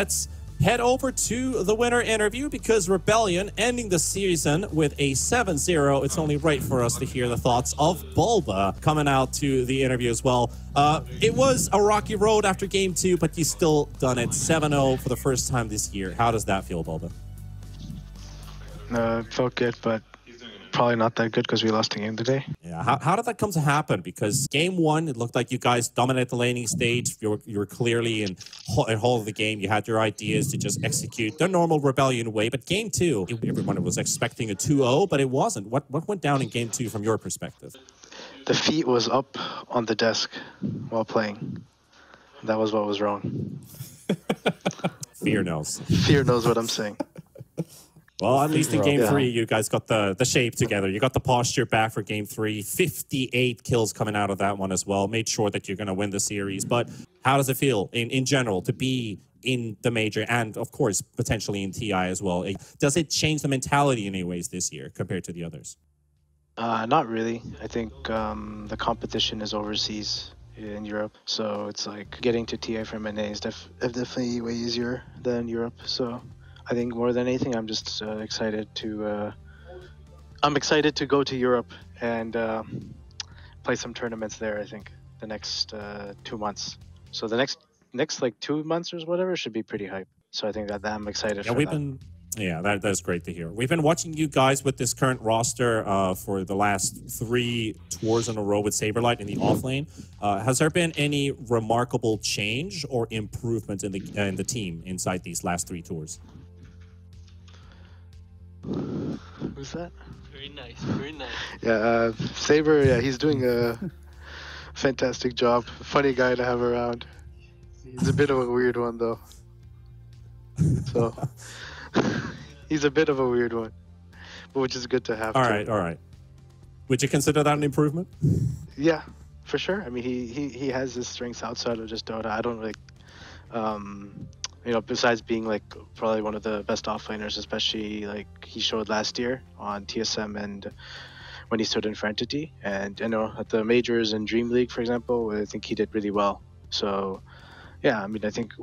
let's head over to the winner interview because Rebellion ending the season with a 7-0. It's only right for us to hear the thoughts of BuLba coming out to the interview as well. It was a rocky road after game 2, but you still done it 7-0 for the first time this year. How does that feel, BuLba? It felt good, but probably not that good because we lost the game today. Yeah, how did that come to happen? Because game 1, it looked like you guys dominated the laning stage. You were clearly in hold of the game. You had your ideas to just execute the normal Rebellion way. But game 2, everyone was expecting a 2-0, but it wasn't. What went down in game 2 from your perspective? The feet was up on the desk while playing. That was what was wrong. Fear knows. Fear knows what I'm saying. Well, at least in game 3, you guys got the shape together. You got the posture back for game 3. 58 kills coming out of that one as well. Made sure that you're going to win the series. But how does it feel in general to be in the major and, of course, potentially in TI as well? Does it change the mentality in any ways this year compared to the others? Not really. I think the competition is overseas in Europe. So it's like getting to TI from NA is definitely way easier than Europe. So I think more than anything, I'm just excited to go to Europe and play some tournaments there. I think the next 2 months. So the next like 2 months or whatever should be pretty hype. So I think that I'm excited for that. Yeah, that's great to hear. We've been watching you guys with this current roster for the last 3 tours in a row with SabeRLighT in the offlane. Has there been any remarkable change or improvement in the team inside these last 3 tours? Who's that? Very nice, very nice. Yeah, Saber, yeah, he's doing a fantastic job. Funny guy to have around. He's a bit of a weird one, though. So, he's a bit of a weird one, but which is good to have. All right. Would you consider that an improvement? Yeah, for sure. I mean, he has his strengths outside of just Dota. I don't really, besides being like probably one of the best offlaners, especially like he showed last year on TSM and when he stood in for Entity, and at the majors and Dream League, for example, I think he did really well. So yeah, I mean, I think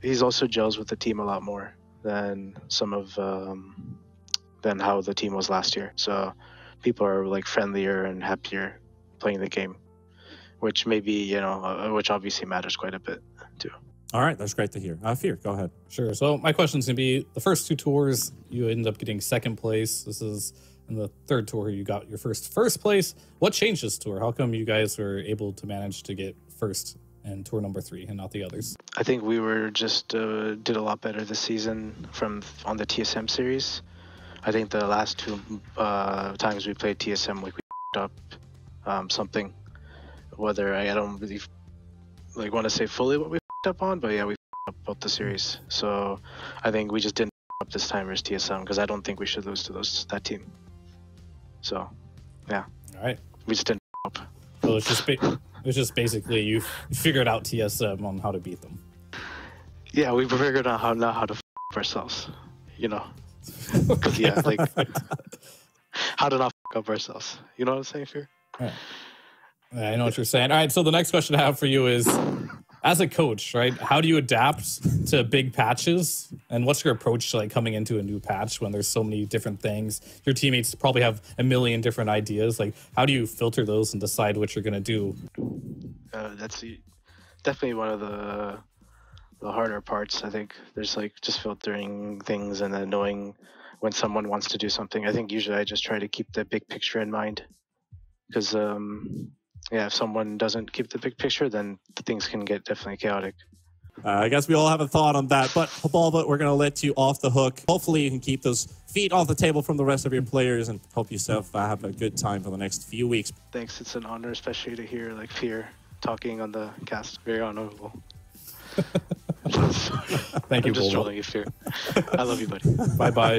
he's also gels with the team a lot more than some of than how the team was last year. So people are like friendlier and happier playing the game, which maybe which obviously matters quite a bit too. All right, that's great to hear. Fear, go ahead. Sure. So my question's going to be, the first 2 tours, you ended up getting 2nd place. This is in the 3rd tour, you got your first place. What changed this tour? How come you guys were able to manage to get first in tour number 3 and not the others? I think we were just did a lot better this season on the TSM series. I think the last 2 times we played TSM, like we up something. Whether I don't really want to say fully what we up on, but yeah, we up both the series. So I think we just didn't up this time versus TSM because I don't think we should lose to that team. So yeah, all right, we just didn't up. So it's just basically you figured out TSM on how to beat them. Yeah, we figured out how to up ourselves. Okay. Yeah, like how to not up ourselves. You know what I'm saying, Fear? Yeah. I know what you're saying. All right, so the next question I have for you is, as a coach, right, how do you adapt to big patches? And what's your approach to like coming into a new patch when there's so many different things? Your teammates probably have a million different ideas. Like, how do you filter those and decide what you're going to do? That's definitely one of the harder parts. I think there's like just filtering things and then knowing when someone wants to do something. I think usually I just try to keep the big picture in mind because if someone doesn't keep the big picture, then things can get definitely chaotic. I guess we all have a thought on that, but BuLba, we're going to let you off the hook. Hopefully you can keep those feet off the table from the rest of your players and hope yourself have a good time for the next few weeks. Thanks. It's an honor, especially to hear like Fear talking on the cast. Very honorable. Thank you, I'm just BuLba. trolling you, Fear. I love you, buddy. Bye-bye.